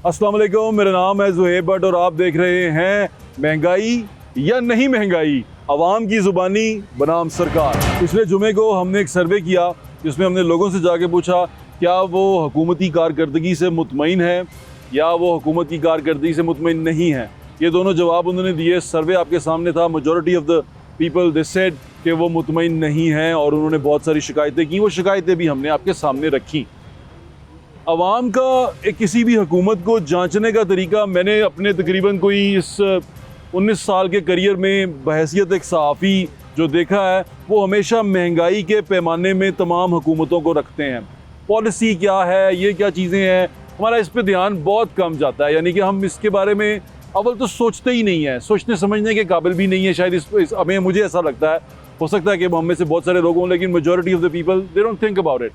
अस्सलाम वालेकुम, मेरा नाम है ज़ुहैब भट्ट और आप देख रहे हैं महंगाई या नहीं महंगाई, आवाम की ज़ुबानी बनाम सरकार। पिछले जुमे को हमने एक सर्वे किया जिसमें हमने लोगों से जाके पूछा क्या वो हुकूमती कारकर्दगी से मुतमईन है या वो हुकूमत की कारकर्दगी से मुतमईन नहीं है। ये दोनों जवाब उन्होंने दिए। सर्वे आपके सामने था। Majority of the people they said कि वो मुतमईन नहीं हैं और उन्होंने बहुत सारी शिकायतें की। वो शिकायतें भी हमने आपके सामने रखी। अवाम का किसी भी हुकूमत को जांचने का तरीका मैंने अपने तकरीबन कोई इस 19 साल के करियर में बहैसियत एक सहाफ़ी जो देखा है वो हमेशा महंगाई के पैमाने में तमाम हुकूमतों को रखते हैं। पॉलिसी क्या है, ये क्या चीज़ें हैं, हमारा इस पे ध्यान बहुत कम जाता है। यानी कि हम इसके बारे में अव्वल तो सोचते ही नहीं है, सोचने समझने के काबिल भी नहीं है शायद। हमें मुझे ऐसा लगता है, हो सकता है कि हम में से बहुत सारे लोग हों, लेकिन majority of the people they don't think about it.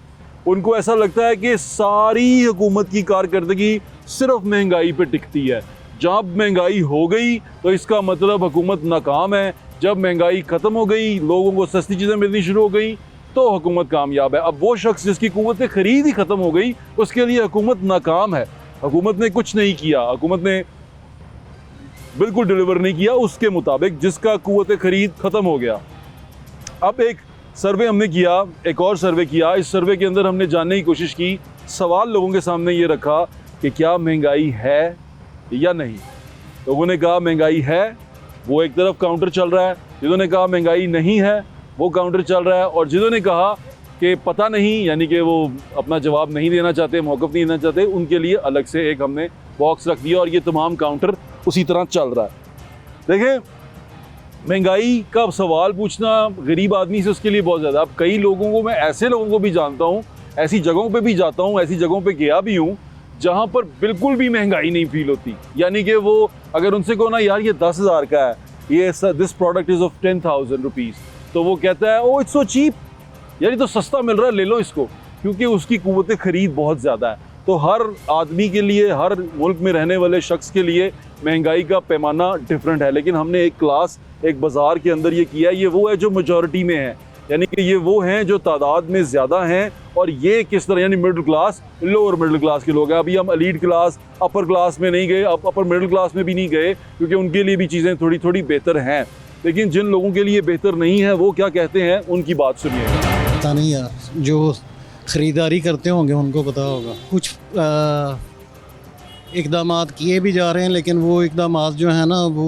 उनको ऐसा लगता है कि सारी हुकूमत की कारकर्दगी सिर्फ महंगाई पे टिकती है। जब महंगाई हो गई तो इसका मतलब हुकूमत नाकाम है। जब महंगाई ख़त्म हो गई, लोगों को सस्ती चीज़ें मिलनी शुरू हो गई तो हुकूमत कामयाब है। अब वो शख्स जिसकी क़ुव्वत ख़रीद ही ख़त्म हो गई उसके लिए हुकूमत नाकाम है। हुकूमत ने कुछ नहीं किया, हुकूमत ने बिल्कुल डिलीवर नहीं किया उसके मुताबिक जिसका क़ुव्वत ख़रीद ख़त्म हो गया। अब एक सर्वे हमने किया, एक और सर्वे किया। इस सर्वे के अंदर हमने जानने की कोशिश की, सवाल लोगों के सामने ये रखा कि क्या महंगाई है या नहीं। लोगों ने कहा महंगाई है, वो एक तरफ काउंटर चल रहा है। जिन्होंने कहा महंगाई नहीं है वो काउंटर चल रहा है। और जिन्होंने कहा कि पता नहीं, यानी कि वो अपना जवाब नहीं देना चाहते, मौक़िफ़ नहीं देना चाहते, उनके लिए अलग से एक हमने बॉक्स रख दिया और ये तमाम काउंटर उसी तरह चल रहा है। देखें, महंगाई का सवाल पूछना गरीब आदमी से उसके लिए बहुत ज़्यादा। अब कई लोगों को, मैं ऐसे लोगों को भी जानता हूँ, ऐसी जगहों पे भी जाता हूँ, ऐसी जगहों पे गया भी हूँ जहाँ पर बिल्कुल भी महंगाई नहीं फील होती। यानी कि वो अगर उनसे कहो ना यार ये 10,000 का है, ये this product is of 10,000 rupees, तो वो कहता है ओ इट्स सो चीप, यार ये तो सस्ता मिल रहा है, ले लो इसको, क्योंकि उसकी क़ुव्वत ख़रीद बहुत ज़्यादा है। तो हर आदमी के लिए, हर मुल्क में रहने वाले शख्स के लिए महंगाई का पैमाना डिफरेंट है। लेकिन हमने एक क्लास, एक बाज़ार के अंदर ये किया, ये वो है जो मेजॉरिटी में है, यानी कि ये वो हैं जो तादाद में ज़्यादा हैं। और ये किस तरह, यानी middle class, lower middle class के लोग हैं। अभी हम एलीट क्लास, अपर क्लास में नहीं गए, अब अपर मिडिल क्लास में भी नहीं गए, क्योंकि उनके लिए भी चीज़ें थोड़ी थोड़ी बेहतर हैं। लेकिन जिन लोगों के लिए बेहतर नहीं है वो क्या कहते हैं, उनकी बात सुनिएगा। पता नहीं यार, जो ख़रीदारी करते होंगे उनको पता होगा। कुछ इक़दामात किए भी जा रहे हैं, लेकिन वो इक़दामात जो है ना वो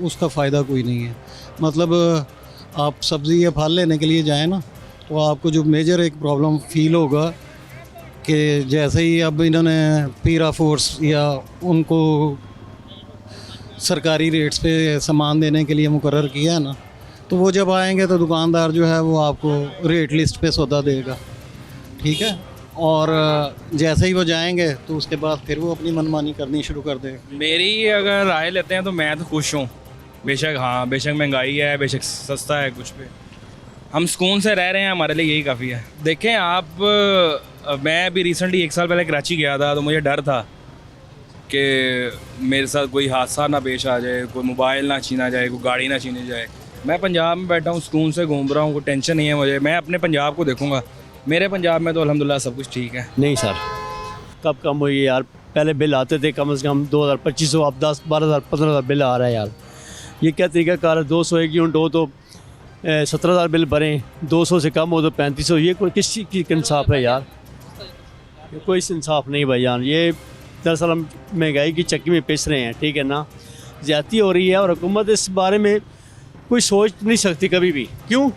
उसका फ़ायदा कोई नहीं है। मतलब आप सब्ज़ी या फल लेने के लिए जाएं ना, तो आपको जो मेजर एक प्रॉब्लम फ़ील होगा कि जैसे ही अब इन्होंने पीरा फोर्स या उनको सरकारी रेट्स पे सामान देने के लिए मुकर्रर किया है ना, तो वो जब आएंगे तो दुकानदार जो है वो आपको रेट लिस्ट पे सौदा देगा, ठीक है। और जैसे ही वो जाएंगे तो उसके बाद फिर वो अपनी मनमानी करनी शुरू कर देगा। मेरी अगर राय लेते हैं तो मैं तो खुश हूँ। बेशक हाँ, बेशक महंगाई है, बेशक सस्ता है, कुछ पे हम सुकून से रह रहे हैं, हमारे लिए यही काफ़ी है। देखें आप, मैं अभी रिसेंटली 1 साल पहले कराची गया था, तो मुझे डर था कि मेरे साथ कोई हादसा ना पेश आ जाए, कोई मोबाइल ना छीना जाए, कोई गाड़ी ना छीनी जाए। मैं पंजाब में बैठा हूँ, सुकून से घूम रहा हूँ, कोई टेंशन नहीं है मुझे। मैं अपने पंजाब को देखूँगा, मेरे पंजाब में तो अल्हम्दुलिल्लाह सब कुछ ठीक है। नहीं सर, कब कम हुई यार। पहले बिल आते थे कम से कम 2,000, 2,500, अब 10, 12,000, 15,000 बिल आ रहा है यार। ये क्या तरीका कार है? 200 एक यूनिट हो तो 17,000 बिल भरें, 200 से कम हो तो 3500। ये कोई किस चीज़ की इंसाफ है यार? ये कोई इंसाफ नहीं भाईजान। ये दरअसल हम महंगाई की चक्की में पिस रहे हैं, ठीक है ना। ज़्यादती हो रही है और हुकूमत इस बारे में कोई सोच नहीं सकती कभी भी। क्यों?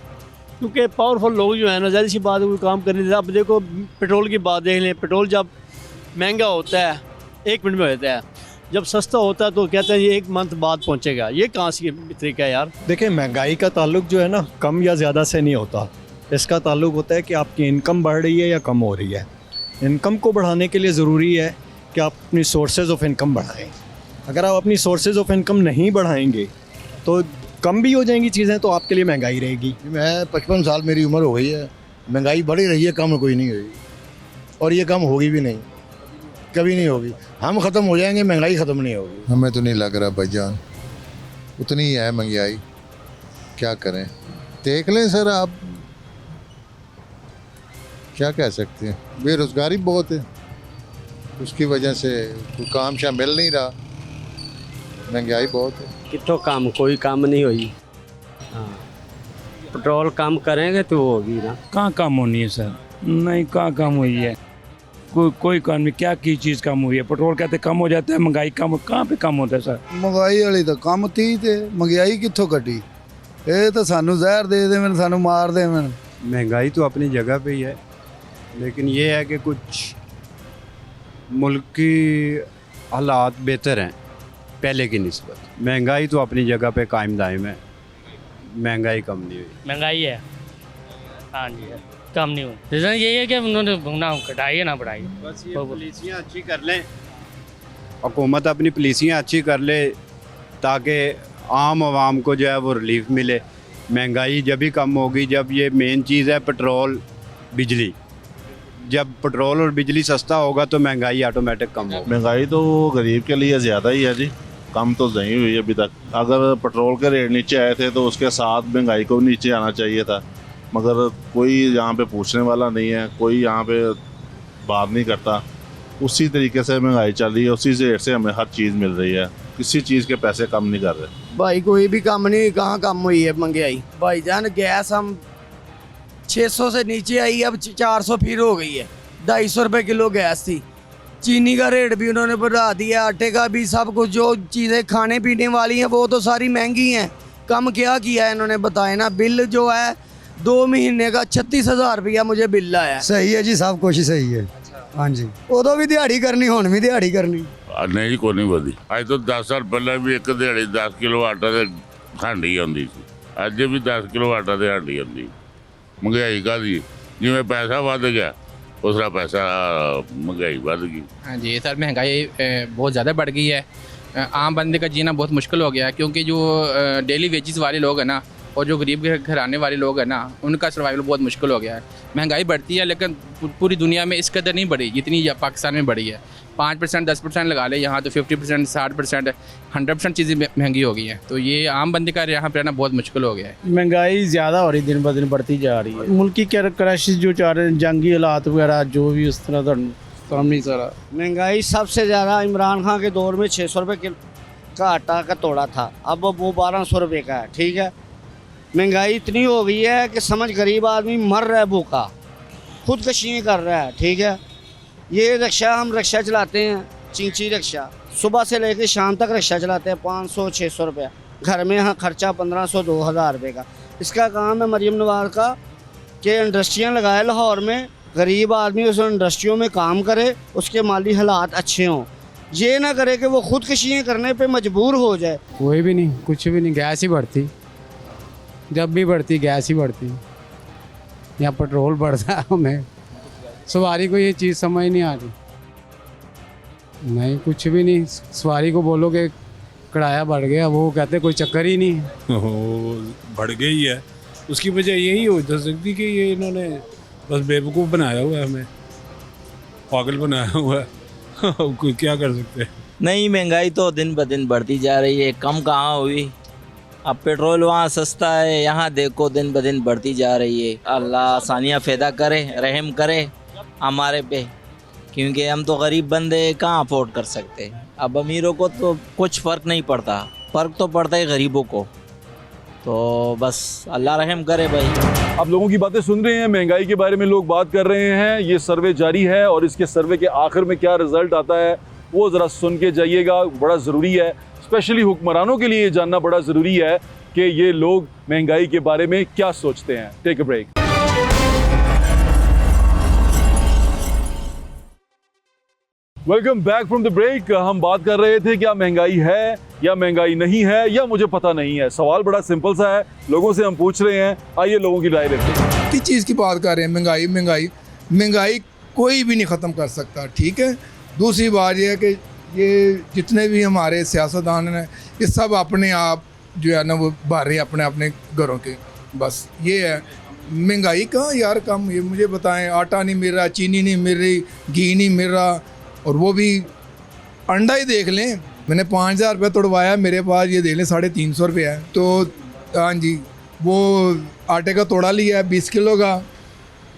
क्योंकि पावरफुल लोग जो है ना, ज़्यादा सी बात कोई काम करने देते। अब देखो पेट्रोल की बात देख लें, पेट्रोल जब महंगा होता है 1 मिनट में हो जाता है, जब सस्ता होता है तो कहते हैं ये 1 मंथ बाद पहुंचेगा। ये कहाँ से तरीका है यार? देखिए, महंगाई का ताल्लुक जो है ना कम या ज़्यादा से नहीं होता। इसका ताल्लुक होता है कि आपकी इनकम बढ़ रही है या कम हो रही है। इनकम को बढ़ाने के लिए ज़रूरी है कि आप अपनी सोर्सेज ऑफ इनकम बढ़ाएं। अगर आप अपनी सोर्सेज ऑफ इनकम नहीं बढ़ाएंगे तो कम भी हो जाएंगी चीज़ें, तो आपके लिए महंगाई रहेगी। मैं 55 साल मेरी उम्र हो गई है, महंगाई बढ़ी रही है, कम कोई नहीं हुई, और ये कम होगी भी नहीं, कभी नहीं होगी। हम ख़त्म हो जाएंगे, महंगाई ख़त्म नहीं होगी। हमें तो नहीं लग रहा भाईजान, उतनी ही है महंगाई, क्या करें। देख लें सर, आप क्या कह सकते हैं, बेरोज़गारी बहुत है। उसकी वजह से कोई काम शाम मिल नहीं रहा, महंगाई बहुत है। कितो काम कोई काम नहीं हुई। हाँ, पेट्रोल कम करेंगे तो होगी ना। कहाँ कम होनी है सर? नहीं, कहाँ कम हुई है? कोई काम नहीं। क्या की चीज़ कम हुई है? पेट्रोल कहते कम हो जाता है, महंगाई कम कहाँ पे कम होता है सर? महंगाई वाली तो कम थी ते महंगाई कित्थों घटी? ये तो सानू जहर दे देवन, सानू मार देवन। महंगाई तो अपनी जगह पे ही है, लेकिन ये है कि कुछ मुल्क की हालात बेहतर हैं पहले की निस्बत। महंगाई तो अपनी जगह पे कायम दायम है, महंगाई कम नहीं हुई। महंगाई है, हाँ जी है, कम नहीं हुई। रीज़न यही है कि उन्होंने ना घटाई है ना बढ़ाई। बस ये पॉलिसियाँ अच्छी कर लें, हुकूमत अपनी पॉलिसियाँ अच्छी कर ले ताकि आम आवाम को जो है वो रिलीफ मिले। महंगाई जब ही कम होगी जब ये मेन चीज़ है पेट्रोल बिजली, जब पेट्रोल और बिजली सस्ता होगा तो महंगाई ऑटोमेटिक कम होगी। महंगाई तो गरीब के लिए ज़्यादा ही है जी, कम तो नहीं हुई अभी तक। अगर पेट्रोल के रेट नीचे आए थे तो उसके साथ महंगाई को भी नीचे आना चाहिए था, मगर कोई यहाँ पे पूछने वाला नहीं है, कोई यहाँ पे बात नहीं करता। उसी तरीके से महंगाई चल रही है, उसी रेट से हमें हर चीज़ मिल रही है, किसी चीज़ के पैसे कम नहीं कर रहे। भाई कोई भी कम नहीं, कहाँ कम हुई है महंगाई? भाईजान गैस हम 600 से नीचे आई, अब 400 फिर हो गई है। 250 रुपये किलो गैस थी। चीनी का रेट भी उन्होंने बढ़ा दिया, आटे का भी, सब कुछ जो चीज़ें खाने पीने वाली हैं वो तो सारी महंगी हैं। कम क्या किया है इन्होंने बताए ना। बिल जो है 2 महीने का 36,000 रुपया मुझे बिल आया। सही है जी, सब कुछ सही है। हाँ जी, उदों भी दिहाड़ी करनी, हुण भी दिहाड़ी करनी। नहीं को नहीं वधी। अज तो 10 साल पहले भी एक दिहाड़ी 10 किलो आटा ते हांडी आउंदी सी, अज भी 10 किलो आटा ते हांडी आउंदी। महंगाई काहदी, जिवें पैसा वध गया उस तरह पैसा महंगाई बढ़ गई। हाँ जी सर, महंगाई बहुत ज़्यादा बढ़ गई है। आम बंदे का जीना बहुत मुश्किल हो गया है, क्योंकि जो डेली वेजेस वाले लोग हैं ना और जो गरीब घराने वाले लोग हैं ना, उनका सर्वाइवल बहुत मुश्किल हो गया है। महंगाई बढ़ती है लेकिन पूरी दुनिया में इस कदर नहीं बढ़ी जितनी पाकिस्तान में बढ़ी है। 5% 10% लगा ले, यहाँ तो 50% 60% 100% चीज़ें महंगी हो गई हैं। तो ये आम बंदे का यहाँ पर रहना बहुत मुश्किल हो गया है। महंगाई ज़्यादा हो रही, दिन ब दिन बढ़ती जा रही है। मुल्की क्रैश जो चाह रहे हैं, जंगी हालात वगैरह जो भी उस तरह का नहीं सारा। महंगाई सबसे ज़्यादा इमरान खान के दौर में 600 रुपये का आटा का तोड़ा था, अब वो 1200 रुपये का है। ठीक है, महंगाई इतनी हो गई है कि समझ गरीब आदमी मर रहा है भूखा, खुदकशियाँ कर रहा है। ठीक है, ये रिक्शा, हम रिक्शा चलाते हैं, चींची रिक्शा, सुबह से लेकर शाम तक रिक्शा चलाते हैं, 500-600 रुपया। घर में यहाँ खर्चा 1500-2000 रुपये का। इसका काम है मरीम नवाज का कि इंडस्ट्रियाँ लगाए लाहौर में, गरीब आदमी उस इंडस्ट्रियों में काम करे, उसके माली हालात अच्छे हों। ये ना करे कि वो खुदकशियाँ करने पे मजबूर हो जाए। कोई भी नहीं, कुछ भी नहीं, गैस ही बढ़ती, जब भी बढ़ती गैस ही बढ़ती, या पेट्रोल बढ़ता है। हमें सवारी को ये चीज़ समझ नहीं आ रही। नहीं, कुछ भी नहीं। सवारी को बोलो कि किराया बढ़ गया, वो कहते कोई चक्कर ही नहीं है। बढ़ गई है, उसकी वजह यही हो सकती कि ये इन्होंने बस बेवकूफ़ बनाया हुआ है, हमें पागल बनाया हुआ है। कोई क्या कर सकते हैं। नहीं, महंगाई तो दिन ब दिन बढ़ती जा रही है, कम कहाँ हुई। अब पेट्रोल वहाँ सस्ता है, यहाँ देखो दिन ब दिन बढ़ती जा रही है। अल्लाह आसानियाँ पैदा करे, रहम करे हमारे पे, क्योंकि हम तो गरीब बंदे कहाँ अफोर्ड कर सकते। अब अमीरों को तो कुछ फ़र्क नहीं पड़ता, फ़र्क तो पड़ता है गरीबों को। तो बस अल्लाह रहम करे भाई। आप लोगों की बातें सुन रहे हैं, महंगाई के बारे में लोग बात कर रहे हैं। ये सर्वे जारी है और इसके सर्वे के आखिर में क्या रिजल्ट आता है वो ज़रा सुन के जाइएगा, बड़ा ज़रूरी है। स्पेशली हुक्मरानों के लिए जानना बड़ा ज़रूरी है कि ये लोग महंगाई के बारे में क्या सोचते हैं। Take a break. Welcome back from the break. हम बात कर रहे थे क्या महंगाई है या महंगाई नहीं है या मुझे पता नहीं है। सवाल बड़ा सिंपल सा है, लोगों से हम पूछ रहे हैं, आइए लोगों की राय लेते हैं। किस चीज़ की बात कर रहे हैं? महंगाई महंगाई महंगाई कोई भी नहीं ख़त्म कर सकता। ठीक है, दूसरी बात यह है कि ये जितने भी हमारे सियासतदान हैं ये सब अपने आप जो है ना वो भर रहे हैं अपने अपने घरों के। बस ये है, महंगाई कहाँ यार कम? ये मुझे बताएं, आटा नहीं मिल रहा, चीनी नहीं मिल रही, घी नहीं मिल रहा, और वो भी अंडा ही देख लें, मैंने 5000 रुपये तोड़वाया, मेरे पास ये देख लें 350 रुपये है। तो हाँ जी, वो आटे का तोड़ा लिया है 20 किलो का,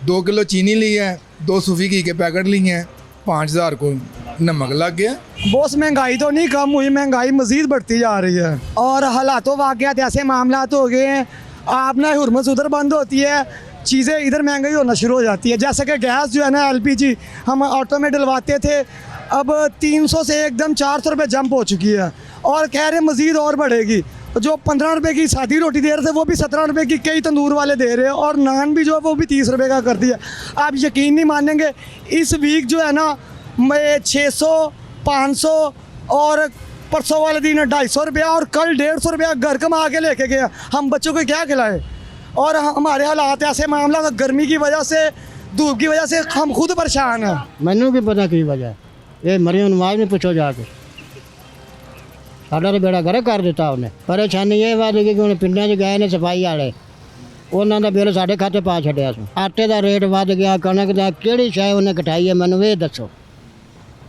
2 किलो चीनी ली है, 2 सूफी घी के पैकेट लिए हैं 5000 को। नमक लग गया। बॉस महंगाई तो नहीं कम हुई, महंगाई मज़ीद बढ़ती जा रही है और हालातों वाक़यात ऐसे मामलात हो गए हैं, आप ना हुर्मत उधर बंद होती है, चीज़ें इधर महंगाई होना शुरू हो जाती है। जैसे कि गैस जो है ना LPG हम ऑटो में डलवाते थे, अब 300 से एकदम 400 रुपये जंप हो चुकी है और कह रहे मज़ीद और बढ़ेगी। जो 15 रुपये की सादी रोटी दे रहे थे वो भी 17 रुपये की कई तंदूर वाले दे रहे हैं और नान भी जो है वो भी 30 रुपये का कर दिया। आप यकीन नहीं मानेंगे, इस वीक जो है ना 600 500 और परसों वाले दिन 250 रुपया और कल 150 रुपया घर कमा के लेके गया। हम बच्चों को क्या खिलाएं? और हमारे हालात ऐसे मामला गर्मी की वजह से, धूप की वजह से हम खुद परेशान हैं। मैनू भी पता की वजह ये मरियम नवाज ने पूछो जाके, साडा तो बेड़ा गर्क कर दिता उन्हें। परेशानी ये बात है कि उन्हें पिंडा च गए ने सफाई वाले, उन्होंने बिल साढ़े खाते पा छड्या। आटे का रेट वध गया, कणक का किहड़ी शै उन्हें घटाई है मैनू ये दसो।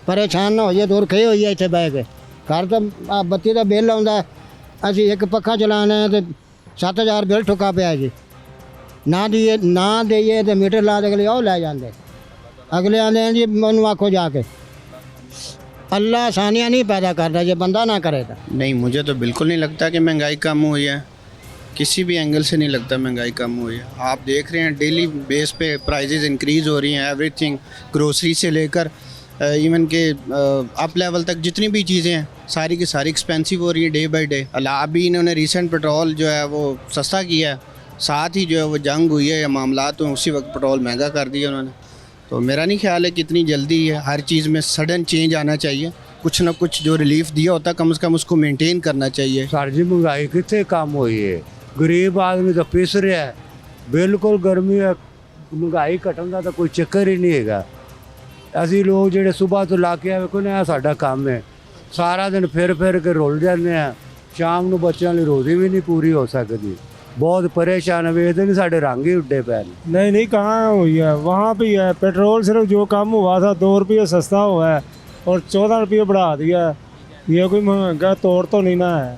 परेशान ना होइए, दूर खे होइए इत्थे बह के। घर तो बत्ती का बिल आउंदा, असीं एक पक्खा चलाना है तो 7000 बिल ठुका पिया जी। ना देइए तो मीटर ला दे अगले ओ लै जांदे, अगले आंदे हैं जी मैनू आखो जाके। अल्लाह आसानियाँ नहीं पैदा करता ये बंदा ना करे तो। नहीं, मुझे तो बिल्कुल नहीं लगता कि महंगाई कम हुई है, किसी भी एंगल से नहीं लगता महंगाई कम हुई है। आप देख रहे हैं डेली बेस पे प्राइजेज़ इंक्रीज़ हो रही हैं, एवरीथिंग ग्रोसरी से लेकर इवन के अप लेवल तक जितनी भी चीज़ें हैं सारी की सारी एक्सपेंसिव हो रही है डे बाई डे। अभी इन्होंने रिसेंट पेट्रोल जो है वो सस्ता किया है, साथ ही जो है वो जंग हुई है या मामलात हुए उसी वक्त पेट्रोल महंगा कर दिया उन्होंने। तो मेरा नहीं ख्याल है कि इतनी जल्दी है, हर चीज़ में सडन चेंज आना चाहिए। कुछ ना कुछ जो रिलीफ दिया होता है कम से कम उसको मेंटेन करना चाहिए। सर जी महंगाई कितने कम हुई है, गरीब आदमी तो पिस रहा है। बिल्कुल गर्मी है, महंगाई घटन का तो कोई चक्कर ही नहीं है। ਅਸੀਂ लोग ਜਿਹੜੇ सुबह तो ला के आए ਵੇਖੋ ਨਾ ਸਾਡਾ ਕੰਮ है, सारा दिन फिर के रुल जाते हैं, शाम ਨੂੰ ਬੱਚਿਆਂ ਲਈ ਰੋਜ਼ੀ भी नहीं पूरी हो सकती। बहुत परेशान है, ਵੇਖਦੇ नहीं साढ़े रंग ही उड्डे पे। नहीं कहाँ हुई है, वहाँ पे है। पेट्रोल सिर्फ जो कम हुआ था 2 रुपये सस्ता हुआ है और 14 रुपये बढ़ा दिया है। ये कोई महंगा तौर तो नहीं ना है।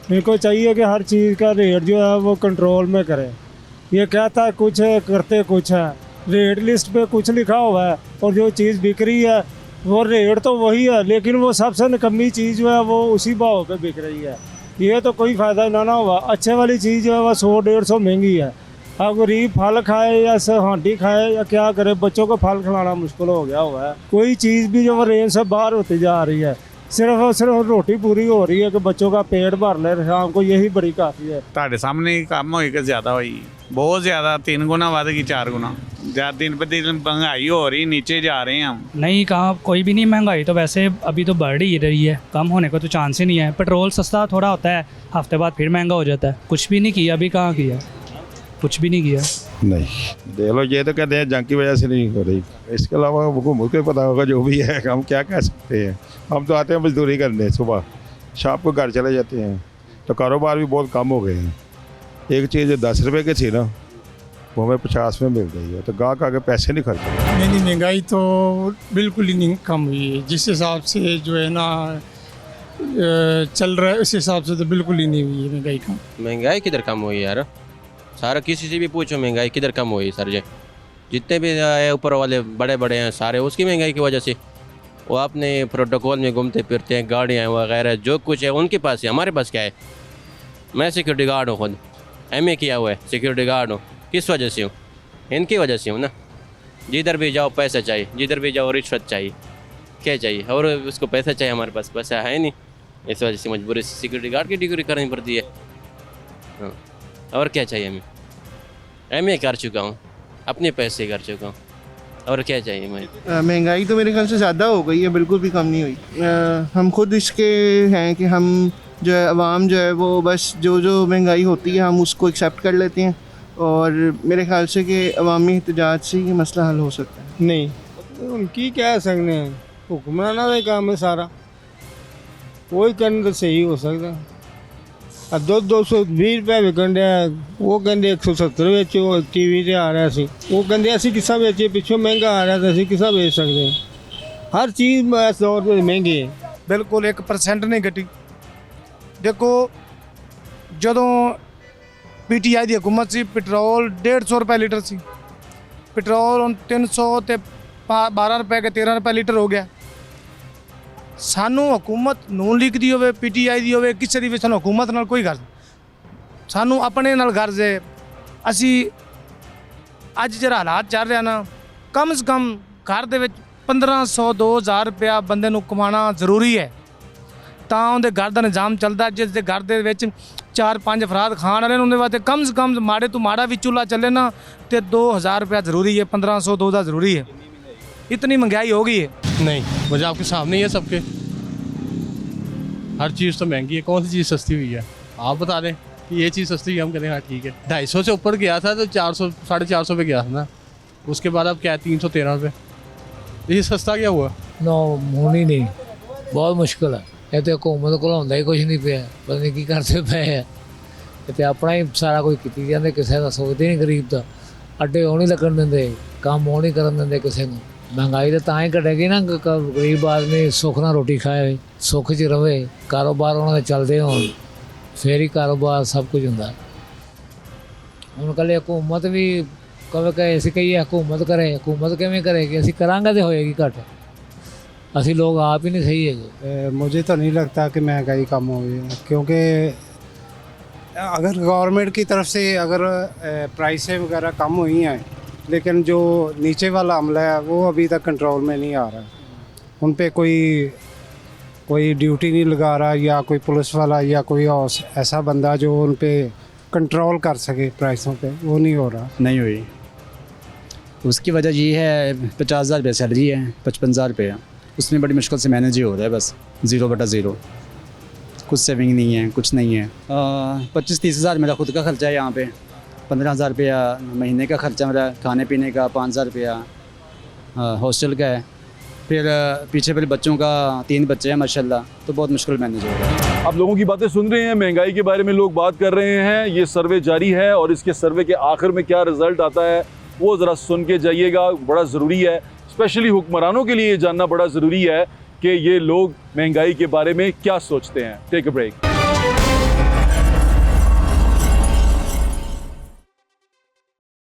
मेरे को चाहिए कि हर चीज़ का रेट जो है वो कंट्रोल में करे। ये कहता है कुछ है, करते कुछ है। रेट लिस्ट पे कुछ लिखा हुआ है और जो चीज़ बिक रही है वो रेट तो वही है, लेकिन वो सबसे निकम्मी चीज़ जो है वो उसी भाव पे बिक रही है। ये तो कोई फ़ायदा ना हुआ। अच्छे वाली चीज़ जो है वो 100-150 महंगी है। अब गरीब फल खाए या हांडी खाए या क्या करे, बच्चों को फल खिलाना मुश्किल हो गया हुआ है। कोई चीज़ भी जो रेंज से बाहर होती जा रही है। सिर्फ रोटी पूरी हो रही है कि बच्चों का पेट भर ले शाम को, यही बड़ी काफ़ी है। ਤੁਹਾਡੇ ਸਾਹਮਣੇ ਹੀ ਕੰਮ ਹੋਏਗਾ, ज़्यादा ਹੋਈ, बहुत ज़्यादा, 3 गुना बढ़ गई, 4 गुना। ज़्यादा दिन पर दिन महंगाई हो रही, नीचे जा रहे हैं हम। नहीं कहाँ, कोई भी नहीं। महंगाई तो वैसे अभी तो बढ़ ही रही है, कम होने का तो चांस ही नहीं है। पेट्रोल सस्ता थोड़ा होता है, हफ्ते बाद फिर महंगा हो जाता है। कुछ भी नहीं किया, अभी कहाँ किया, कुछ भी नहीं किया। नहीं, देख लो, ये तो कहते हैं जंग की वजह से नहीं हो रही। इसके अलावा मुझको पता होगा जो भी है, हम क्या कह सकते हैं। हम तो आते हैं मजदूरी करने, सुबह शाम को घर चले जाते हैं, तो कारोबार भी बहुत कम हो गए हैं। एक चीज़ 10 रुपये की थी ना, वो हमें 50 में मिल रही है, तो गाहक आगे पैसे नहीं खर्च। नहीं, महंगाई तो बिल्कुल ही नहीं कम हुई है। जिस हिसाब से जो है ना चल रहा है उस हिसाब से तो बिल्कुल ही नहीं हुई है महंगाई कम। महंगाई किधर कम हुई यार, सारा किसी से भी पूछो महंगाई किधर कम हुई सर जी। जितने भी ऊपर वाले बड़े हैं सारे उसकी महंगाई की वजह से। वो अपने प्रोटोकॉल में घूमते फिरते हैं, गाड़ियाँ वगैरह जो कुछ है उनके पास है, हमारे पास क्या है। मैं सिक्योरिटी गार्ड हूँ, खुद MA किया हुआ है, सिक्योरिटी गार्ड हूँ। किस वजह से हूँ? इनकी वजह से हूँ ना। जिधर भी जाओ पैसा चाहिए, जिधर भी जाओ रिश्वत चाहिए, क्या चाहिए, और उसको पैसा चाहिए, हमारे पास पैसा है नहीं। इस वजह से मजबूरी से सिक्योरिटी गार्ड की डिग्री करनी पड़ती है। हाँ, और क्या चाहिए हमें। MA कर चुका हूँ, अपने पैसे कर चुका हूँ, और क्या चाहिए मैं। महंगाई तो मेरे ख्याल से ज़्यादा हो गई है, बिल्कुल भी कम नहीं हुई। हम खुद इसके हैं कि हम जो है आवाम जो है वो बस जो महंगाई होती है हम उसको एक्सेप्ट कर लेते हैं, और मेरे ख्याल से कि अवामी एहतजाज से ये मसला हल हो सकता है। नहीं उनकी कह सकते हैं, हुक्मराना का काम है सारा, वही करने तो सही हो सकता है। 220 रुपये विकन रहा, वो कहते 170 बेचो, TV से आ रहा सी, वो कहते असी किसा बेचे, पिछों महंगा आ रहा था, असी किसा बेच सकते हैं। हर चीज़ इस दौर पर महंगी है। बिल्कुल 1% नहीं घटी। देखो जदों PTI की हुकूमत सी, पेट्रोल 150 रुपये लीटर सी, पेट्रोल हम 300 ते 12 रुपये के 13 रुपये लीटर हो गया। ਸਾਨੂੰ ਹਕੂਮਤ ਨੂਨ ਲੀਗ ਦੀ ਹੋਵੇ PTI ਦੀ ਹੋਵੇ ਕਿਸੇ ਦੀ ਵੀ ਸਾਨੂੰ ਹਕੂਮਤ ਨਾਲ ਕੋਈ ਗਰਜ਼ ਸਾਨੂੰ ਆਪਣੇ ਨਾਲ ਗਰਜ਼ ਹੈ। ਅਸੀਂ ਅੱਜ ਜਿਹੜਾ ਹਾਲਾਤ ਚੱਲ ਰਿਹਾ ਨਾ ਕਮ ਸੇ ਕਮ ਘਰ ਦੇ ਵਿੱਚ 1500 2000 ਰੁਪਇਆ ਬੰਦੇ ਨੂੰ ਕਮਾਉਣਾ ਜ਼ਰੂਰੀ ਹੈ ਤਾਂ ਉਹਦੇ ਘਰ ਦਾ ਨਿਜ਼ਾਮ ਚੱਲਦਾ। ਜਿਸ ਦੇ ਘਰ ਦੇ ਵਿੱਚ 4-5 ਅਫਰਾਦ ਖਾਣ ਵਾਲੇ ਨੇ ਉਹਦੇ ਵਾਸਤੇ ਕਮ ਸੇ ਕਮ ਮਾੜੇ ਤੋਂ ਮਾੜਾ ਵੀ ਚੁੱਲ੍ਹਾ ਚੱਲੇ ना तो 2000 रुपया ज़रूरी है, 1500 2000 ज़रूरी है। इतनी महंगाई हो गई है। नहीं, मुझे आपके सामने ही है सबके, हर चीज़ तो महंगी है। कौन सी चीज़ सस्ती हुई है आप बता दें कि ये चीज़ सस्ती हुई, हम कहें हाँ ठीक है। 250 से ऊपर गया था तो 400 450 पे गया था ना, उसके बाद अब क्या है 313 रुपये। ये सस्ता क्या हुआ? नो होनी नहीं, बहुत मुश्किल है। ये तो हुकूमत को होंदा ही कुछ नहीं पे, पता नहीं की करते पे है। ये अपना ही सारा कुछ की जाते, किसी का सोचते नहीं गरीब का। अड्डे वो नहीं लगन देंगे, काम वो नहीं करन देंगे किसी को। महंगाई तो ही घटेगी ना, गरीब आदमी सुख ना रोटी खाए, सुख च रहे, कारोबार उन्होंने चलते हो, फिर ही कारोबार सब कुछ होंगे। हम कल हुकूमत भी कहे ऐसे कही हुकूमत करे, हुकूमत किवें करेगी? असीं करांगे तो होएगी घट, असी लोग आप ही नहीं सही है। मुझे तो नहीं लगता कि महंगाई कम हो गई है, क्योंकि अगर गवर्नमेंट की तरफ से अगर प्राइसें वगैरह कम हुई हैं, लेकिन जो नीचे वाला अमला है वो अभी तक कंट्रोल में नहीं आ रहा। उन पे कोई ड्यूटी नहीं लगा रहा, या कोई पुलिस वाला या कोई और ऐसा बंदा जो उन पे कंट्रोल कर सके प्राइसों पे, वो नहीं हो रहा। नहीं हुई। उसकी वजह ये है 50,000 रुपये सैलरी है, 55,000 रुपये, उसमें बड़ी मुश्किल से मैनेज ही हो रहा है, बस 0/0। कुछ सेविंग नहीं है, कुछ नहीं है। 25-30 हज़ार मेरा खुद का खर्चा है यहाँ पे, 15,000 रुपया महीने का खर्चा मेरा खाने पीने का, 5,000 रुपया हॉस्टल का है, फिर पीछे फिर बच्चों का 3 बच्चे हैं माशाल्लाह, तो बहुत मुश्किल मैनेज हो रहा है। आप लोगों की बातें सुन रहे हैं, महंगाई के बारे में लोग बात कर रहे हैं। ये सर्वे जारी है और इसके सर्वे के आखिर में क्या रिजल्ट आता है वो ज़रा सुन के जाइएगा, बड़ा ज़रूरी है। स्पेशली हुक्मरानों के लिए ये जानना बड़ा ज़रूरी है कि ये लोग महंगाई के बारे में क्या सोचते हैं। Take a break.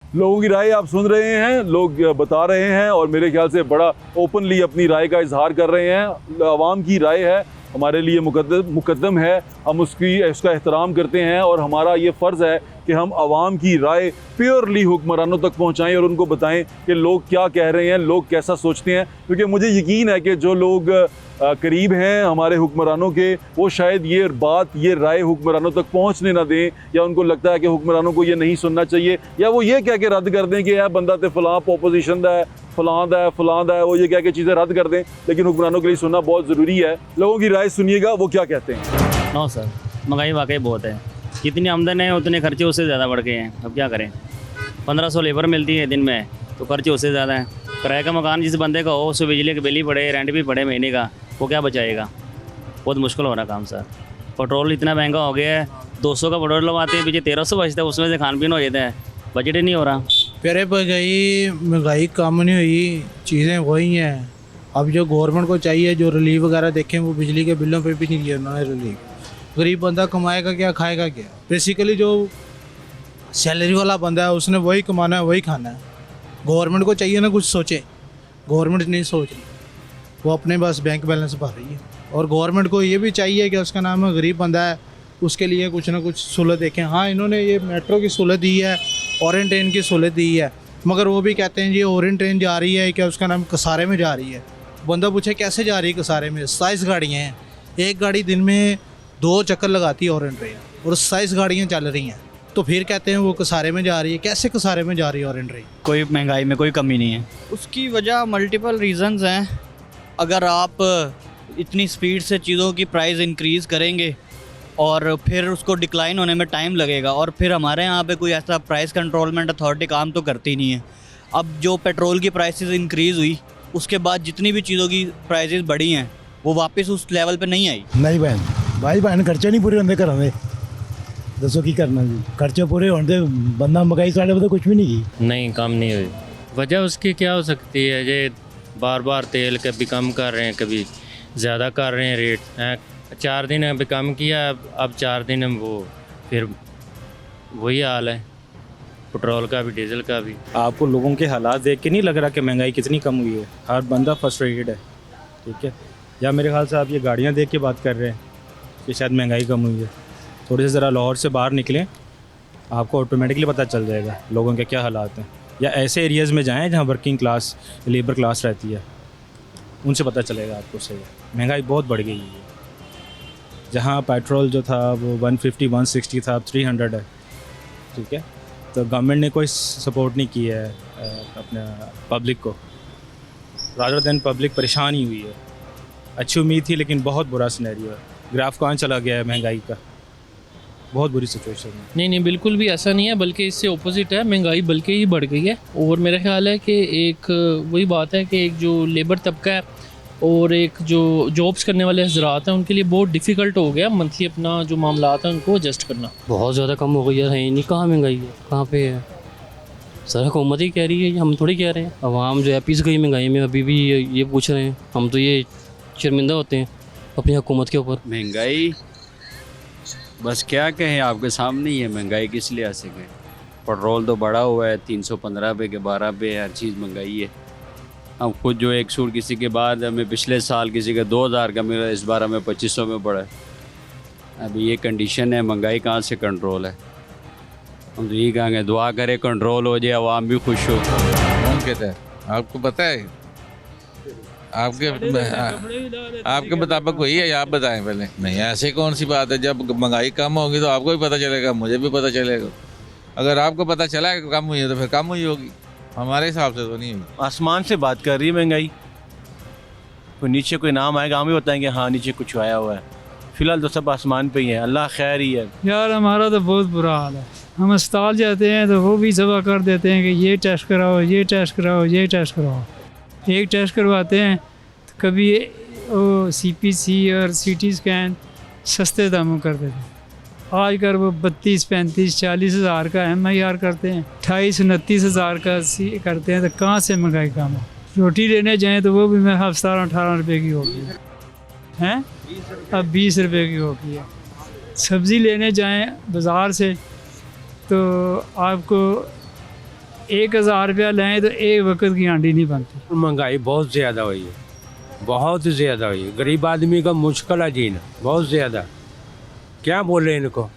लोगों की राय आप सुन रहे हैं, लोग बता रहे हैं और मेरे ख्याल से बड़ा ओपनली अपनी राय का इजहार कर रहे हैं। आवाम की राय है, हमारे लिए मुकद्दम है, हम उसका एहतराम करते हैं और हमारा ये फ़र्ज़ है कि हम आवाम की राय प्योरली हुक्मरानों तक पहुंचाएं और उनको बताएं कि लोग क्या कह रहे हैं, लोग कैसा सोचते हैं। क्योंकि मुझे यकीन है कि जो लोग करीब हैं हमारे हुक्मरानों के, वो शायद ये राय हुक्मरानों तक पहुंचने ना दें, या उनको लगता है कि हुक्मरानों को ये नहीं सुनना चाहिए, या वो ये कह के रद्द कर दें कि यह बंदा तो फ़लाँ पोपोजिशन दा है, फ़लाँ दा है, वो ये कह के चीज़ें रद्द कर दें। लेकिन हुक्मरानों के लिए सुनना बहुत ज़रूरी है। लोगों की राय सुनिएगा, वो क्या कहते हैं। नो सर, महंगाई वाकई बहुत है, जितनी आमदन है उतने खर्चे उससे ज़्यादा बढ़ गए हैं। अब क्या करें, 1500 लेबर मिलती है दिन में, तो खर्चे उससे ज़्यादा है। किराए का मकान जिस बंदे का हो, उससे बिजली के बिल ही पड़े, रेंट भी पड़े महीने का, वो क्या बचाएगा? बहुत मुश्किल हो रहा काम सर। पेट्रोल इतना महंगा हो गया है, 200 का पेट्रोल लगवाते हैं, पीछे 1300 बचता है, उसमें से खान पीन हो जाता है, बजट ही नहीं हो रहा। फिर महंगाई कम नहीं हुई, चीज़ें वही हैं। अब जो गवर्नमेंट को चाहिए जो रिलीफ वगैरह देखें, वो बिजली के बिलों पे भी नहीं दिया उन्होंने रिलीफ। गरीब बंदा कमाएगा क्या, खाएगा क्या? बेसिकली जो सैलरी वाला बंदा है उसने वही कमाना है, वही खाना है। गवर्नमेंट को चाहिए ना कुछ सोचे, गवर्नमेंट नहीं सोच रही, वो अपने बस बैंक बैलेंस भर रही है। और गवर्नमेंट को ये भी चाहिए कि उसका नाम है गरीब बंदा है, उसके लिए कुछ ना कुछ सहूलत देखें। हाँ, इन्होंने ये मेट्रो की सहूलत दी है, ऑरेंज ट्रेन की सहूलत दी है, मगर वो भी कहते हैं ये ऑरेंज ट्रेन जा रही है, क्या उसका नाम कसारे में जा रही है। बंदा पूछे कैसे जा रही है कसारे में? 27 गाड़ियाँ हैं, एक गाड़ी दिन में 2 चक्कर लगाती है ऑरेंज ट्रेन, और 27 गाड़ियाँ चल रही हैं, तो फिर कहते हैं वो कसारे में जा रही है। कैसे कसारे में जा रही है ऑरेंज ट्रेन? कोई महंगाई में कोई कमी नहीं है। उसकी वजह मल्टीपल रीज़न्स हैं। अगर आप इतनी स्पीड से चीज़ों की प्राइस इंक्रीज़ करेंगे और फिर उसको डिक्लाइन होने में टाइम लगेगा, और फिर हमारे यहाँ पे कोई ऐसा प्राइस कंट्रोलमेंट अथॉरिटी काम तो करती नहीं है। अब जो पेट्रोल की प्राइसेस इंक्रीज़ हुई, उसके बाद जितनी भी चीज़ों की प्राइसेस बढ़ी हैं, वो वापस उस लेवल पे नहीं आई। नहीं भैन खर्चे नहीं पूरे होंगे घर में, दसो की करना जी, खर्चे पूरे होने बंदा महंगाई साढ़े बता कुछ भी नहीं की। नहीं, कम नहीं हुई। वजह उसकी क्या हो सकती है, ये बार बार तेल कभी कम कर रहे हैं, कभी ज़्यादा कर रहे हैं रेट। 4 दिन अभी कम किया, अब 4 दिन वो फिर वही हाल है, पेट्रोल का भी डीजल का भी। आपको लोगों के हालात देख के नहीं लग रहा कि महंगाई कितनी कम हुई है? हर बंदा फ्रस्ट्रेटेड है, ठीक है। या मेरे ख्याल से आप ये गाड़ियाँ देख के बात कर रहे हैं कि शायद महंगाई कम हुई है। थोड़े से ज़रा लाहौर से बाहर निकलें, आपको ऑटोमेटिकली पता चल जाएगा लोगों के क्या हालात हैं। या ऐसे एरियाज़ में जाएं जहाँ वर्किंग क्लास, लेबर क्लास रहती है, उनसे पता चलेगा आपको सही। महंगाई बहुत बढ़ गई है। जहाँ पेट्रोल जो था वो 150 160 था, अब 300 है। ठीक है, तो गवर्नमेंट ने कोई सपोर्ट नहीं किया है अपने पब्लिक को, रादर देन पब्लिक परेशान ही हुई है। अच्छी उम्मीद थी लेकिन बहुत बुरा सिनेरियो है। ग्राफ कहाँ चला गया है महंगाई का, बहुत बुरी सिचुएशन है। नहीं, बिल्कुल भी ऐसा नहीं है, बल्कि इससे ऑपोजिट है, महंगाई बल्कि ही बढ़ गई है। और मेरा ख्याल है कि एक वही बात है कि एक जो लेबर तबका है और एक जो जॉब्स करने वाले हजरात हैं उनके लिए बहुत डिफ़िकल्ट हो गया मंथली अपना जो मामलात हैं उनको एडजस्ट करना। बहुत ज़्यादा कम हो गई है नहीं, कहाँ महंगाई है, कहाँ पे है? सर हुकूमत ही कह रही है, हम थोड़ी कह रहे हैं। अवाम जो है पिस गई महंगाई में, अभी भी ये पूछ रहे हैं। हम तो ये शर्मिंदा होते हैं अपनी हुकूमत के ऊपर। महंगाई बस क्या कहें, आपके सामने ही है। महंगाई किस लिहाज से कहें, पेट्रोल तो बढ़ा हुआ है 315 रुपये के 12 रुपये, हर चीज़ महंगाई है। हम खुद जो एक सूट किसी के बाद हमें पिछले साल किसी का 2000 का मिला, इस बार हमें 2500 में पड़ा है। अभी ये कंडीशन है, महंगाई कहाँ से कंट्रोल है? हम तो यही कहेंगे दुआ करें कंट्रोल हो जाए, आवाम भी खुश हो। कौन कहता है? आपको पता है? आपके मुताबिक वही है, आप बताएं पहले। नहीं, ऐसे कौन सी बात है? जब महंगाई कम होगी तो आपको भी पता चलेगा, मुझे भी पता चलेगा। अगर आपको पता चला है कम हुई है तो फिर कम हुई होगी, हमारे हिसाब से तो नहीं हुई। आसमान से बात कर रही है महंगाई, कोई नीचे कोई नाम आएगा हम भी बताएंगे हाँ नीचे कुछ आया हुआ है। फिलहाल तो सब आसमान पे ही है, अल्लाह खैर ही है। यार हमारा तो बहुत बुरा हाल है। हम अस्पताल जाते हैं तो वो भी जबा कर देते हैं कि ये टेस्ट कराओ, ये टेस्ट कराओ, ये टेस्ट कराओ। एक टेस्ट करवाते हैं तो कभी CPC और CT स्कैन सस्ते दामों कर देते हैं। आजकल वो 32, 35, 40 हज़ार का MIR करते हैं, 28, 29 हज़ार का करते हैं। तो कहाँ से महंगाई कम हो? रोटी लेने जाएँ तो वो भी मैं 17-18 रुपये की होगी हैं, अब 20 रुपये की हो गई है। सब्ज़ी लेने जाएँ बाज़ार से तो आपको 1000 रुपया लें तो एक वक्त की हांडी नहीं बनती। महंगाई बहुत ज़्यादा हुई है, बहुत ज़्यादा हुई है। गरीब आदमी का मुश्किल है जीना, बहुत ज़्यादा। क्या बोले इनको,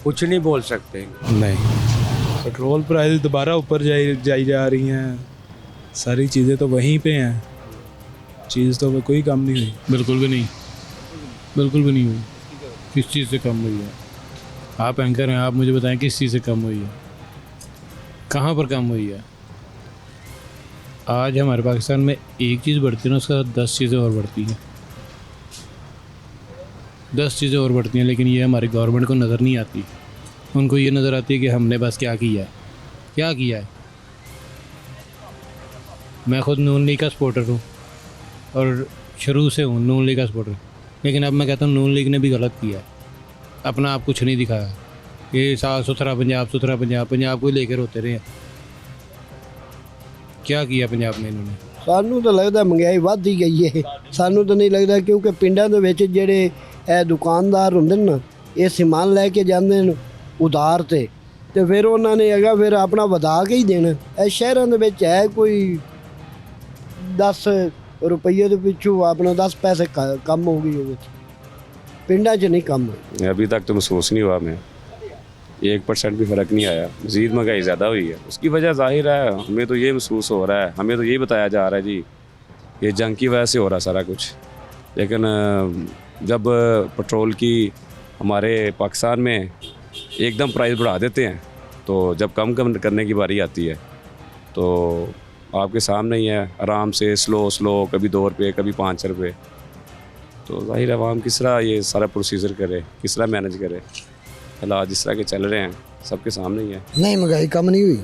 कुछ नहीं बोल सकते। नहीं, पेट्रोल प्राइस दोबारा ऊपर जाई जा रही हैं, सारी चीज़ें तो वहीं पे हैं, चीज़ तो कोई कम नहीं हुई। बिल्कुल भी नहीं, बिल्कुल भी नहीं हुई। किस चीज़ से कम हुई है? आप एंकर हैं, आप मुझे बताएं किस चीज़ से कम हुई है, कहाँ पर कम हुई है? आज हमारे पाकिस्तान में एक चीज़ बढ़ती है ना, उसका 10 चीज़ें और बढ़ती हैं, 10 चीज़ें और बढ़ती हैं। लेकिन ये हमारी गवर्नमेंट को नज़र नहीं आती। उनको ये नज़र आती है कि हमने बस क्या किया है, क्या किया है। मैं खुद नून लीग का सपोर्टर हूँ और शुरू से हूँ नून लीग का सपोर्टर, लेकिन अब मैं कहता हूँ नून लीग ने भी गलत किया है, अपना आप कुछ नहीं दिखाया। ये साफ सुथरा पंजाब, सुथरा पंजाब, पंजाब को ही लेकर होते रहे। क्या किया पंजाब में इन्होंने? ਸਾਨੂੰ ਤਾਂ ਲੱਗਦਾ ਮਹਿੰਗਾਈ ਵੱਧ ਹੀ ਗਈ ਹੈ। ਸਾਨੂੰ ਤਾਂ ਨਹੀਂ ਲੱਗਦਾ, ਕਿਉਂਕਿ ਪਿੰਡਾਂ ਦੇ ਵਿੱਚ ਜਿਹੜੇ ਇਹ ਦੁਕਾਨਦਾਰ ਹੁੰਦੇ ਨੇ ਨਾ, ਇਹ ਸਮਾਨ ਲੈ ਕੇ ਜਾਂਦੇ ਨੇ ਉਧਾਰ ਤੇ ਫਿਰ ਉਹਨਾਂ ਨੇ ਹੈਗਾ ਫਿਰ ਆਪਣਾ ਵਧਾ ਕੇ ਹੀ ਦੇਣਾ। ਇਹ ਸ਼ਹਿਰਾਂ ਦੇ ਵਿੱਚ ਹੈ ਕੋਈ 10 रुपये के पिछू अपना 10 पैसे कम हो गई होगी, पिंडा च नहीं कम है। अभी तक तो महसूस नहीं हुआ, हमें 1% भी फ़र्क नहीं आया। मज़ीद महंगाई ज़्यादा हुई है, उसकी वजह ज़ाहिर है हमें तो ये महसूस हो रहा है, हमें तो ये बताया जा रहा है जी ये जंग की वजह से हो रहा सारा कुछ। लेकिन जब पेट्रोल की हमारे पाकिस्तान में एकदम प्राइस बढ़ा देते हैं तो जब कम करने की बारी आती है तो आपके सामने ही है, आराम से स्लो कभी 2 रुपये कभी 5 रुपये। तो ज़ाहिर आवाम किस तरह ये सारा प्रोसीजर करे, किस तरह मैनेज करे। हालात जिस तरह के चल रहे हैं सबके सामने ही है। नहीं, महंगाई कम नहीं हुई।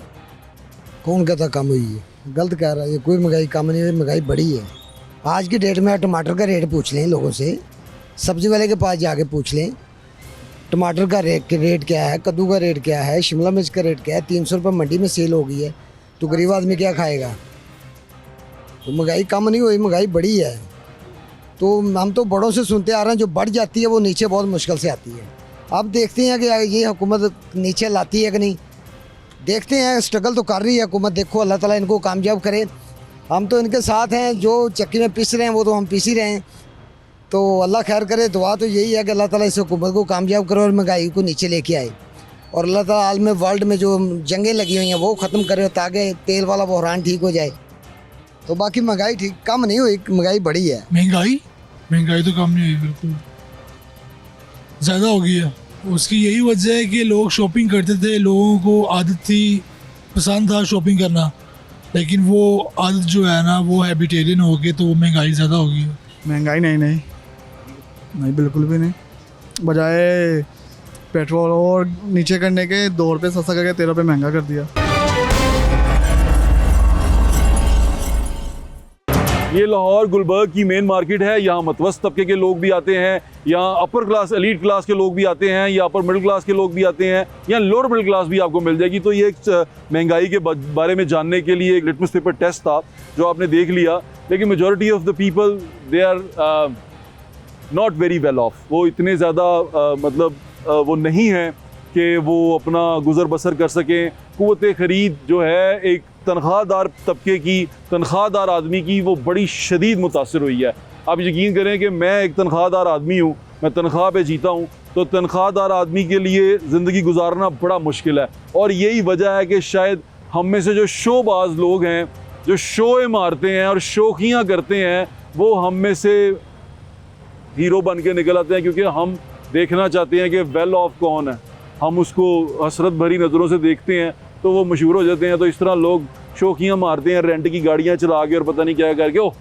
कौन कहता कम हुई है? गलत कह रहा है, कोई महंगाई कम नहीं हुई, महंगाई बढ़ी है। आज की डेट में टमाटर का रेट पूछ लें लोगों से, सब्ज़ी वाले के पास जाके पूछ लें टमाटर का रेट क्या है, कद्दू का रेट क्या है, शिमला मिर्च का रेट क्या है। 300 रुपये मंडी में सेल हो गई है तो गरीब आदमी क्या खाएगा? तो महंगाई कम नहीं हुई, महंगाई बढ़ी है। तो हम तो बड़ों से सुनते आ रहे हैं जो बढ़ जाती है वो नीचे बहुत मुश्किल से आती है। अब देखते हैं कि ये हुकूमत नीचे लाती है कि नहीं, देखते हैं। स्ट्रगल तो कर रही है हुकूमत, देखो अल्लाह ताला इनको कामयाब करे हम तो इनके साथ हैं, जो चक्की में पीस रहे हैं वो तो हम पीस ही रहे हैं। तो अल्लाह खैर करे, दुआ तो यही है कि अल्लाह ताला इस हुकूमत को कामयाब करे और महंगाई को नीचे लेके आए, और अल्लाह ताला आलम वर्ल्ड में जो जंगें लगी हुई हैं वो ख़त्म करे ताकि तेल वाला बहरान ठीक हो जाए। तो बाकी महंगाई ठीक कम नहीं हुई, महंगाई बढ़ी है। महंगाई तो कम नहीं हुई, बिल्कुल ज़्यादा हो गई है। उसकी यही वजह है कि लोग शॉपिंग करते थे, लोगों को आदत थी, पसंद था शॉपिंग करना, लेकिन वो आदत जो है ना वो हैबिटेरियन हो गई, तो वो महंगाई ज़्यादा हो गई है। महंगाई नहीं बिल्कुल भी नहीं। बजाय पेट्रोल और नीचे करने के 2 रुपये सस्ता करके 13 रुपये महंगा कर दिया। ये लाहौर गुलबर्ग की मेन मार्केट है। यहाँ मतवस्त तबके के लोग भी आते हैं, यहाँ अपर क्लास एलीट क्लास के लोग भी आते हैं, या अपर मिडिल क्लास के लोग भी आते हैं, यहाँ लोअर मिडिल क्लास भी आपको मिल जाएगी। तो ये एक महंगाई के बारे में जानने के लिए एक लिटमस पेपर टेस्ट था जो आपने देख लिया। लेकिन majority of the people they are not very well off. वो इतने ज़्यादा वो नहीं हैं कि वो अपना गुज़र बसर कर सकें। क़ुव्वत ख़रीद जो है एक तनख्वाहदार तबके की, तनख्वाहदार आदमी की, वो बड़ी शदीद मुतासर हुई है। आप यकीन करें कि मैं एक तनख्वाहदार आदमी हूँ, मैं तनख्वाह पे जीता हूँ, तो तनख्वाहदार आदमी के लिए ज़िंदगी गुजारना बड़ा मुश्किल है। और यही वजह है कि शायद हम में से जो शोबाज लोग हैं, जो शोए मारते हैं और शोखियाँ करते हैं, वो हम में से हीरो बन के निकल आते हैं, क्योंकि हम देखना चाहते हैं कि वेल ऑफ कौन है। हम उसको हसरत भरी नज़रों से देखते हैं तो वो मशहूर हो जाते हैं। तो इस तरह लोग शौकियाँ मारते हैं, रेंट की गाड़ियाँ चला के और पता नहीं क्या करके, ओह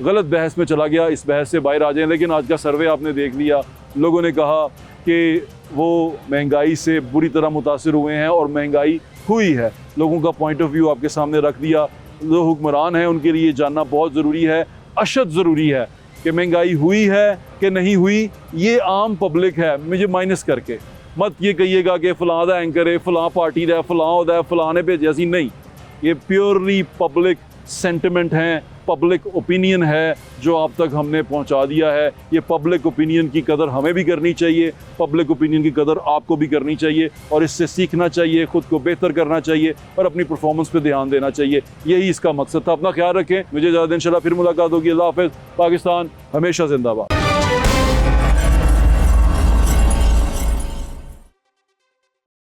गलत बहस में चला गया, इस बहस से बाहर आ जाएं। लेकिन आज का सर्वे आपने देख लिया, लोगों ने कहा कि वो महंगाई से बुरी तरह मुतासिर हुए हैं और महंगाई हुई है। लोगों का पॉइंट ऑफ व्यू आपके सामने रख दिया। जो हुक्मरान हैं उनके लिए जानना बहुत ज़रूरी है, अशद ज़रूरी है कि महंगाई हुई है कि नहीं हुई। ये आम पब्लिक है, मुझे माइनस करके मत ये कहिएगा कि फ़लाँ दा एंकर है, फ़लाँ पार्टी दा, फ़लाँ होता है, फ़लाँ ने भेजा सी। नहीं, ये प्योरली पब्लिक सेंटिमेंट हैं, पब्लिक ओपिनियन है जो आप तक हमने पहुंचा दिया है। ये पब्लिक ओपिनियन की कदर हमें भी करनी चाहिए, पब्लिक ओपिनियन की कदर आपको भी करनी चाहिए, और इससे सीखना चाहिए, ख़ुद को बेहतर करना चाहिए और अपनी परफॉर्मेंस पे ध्यान देना चाहिए। यही इसका मकसद था। अपना ख्याल रखें, मुझे ज़्यादा इंशाल्लाह फिर मुलाकात होगी। अल्लाह हाफ़िज़। पाकिस्तान हमेशा जिंदाबाद।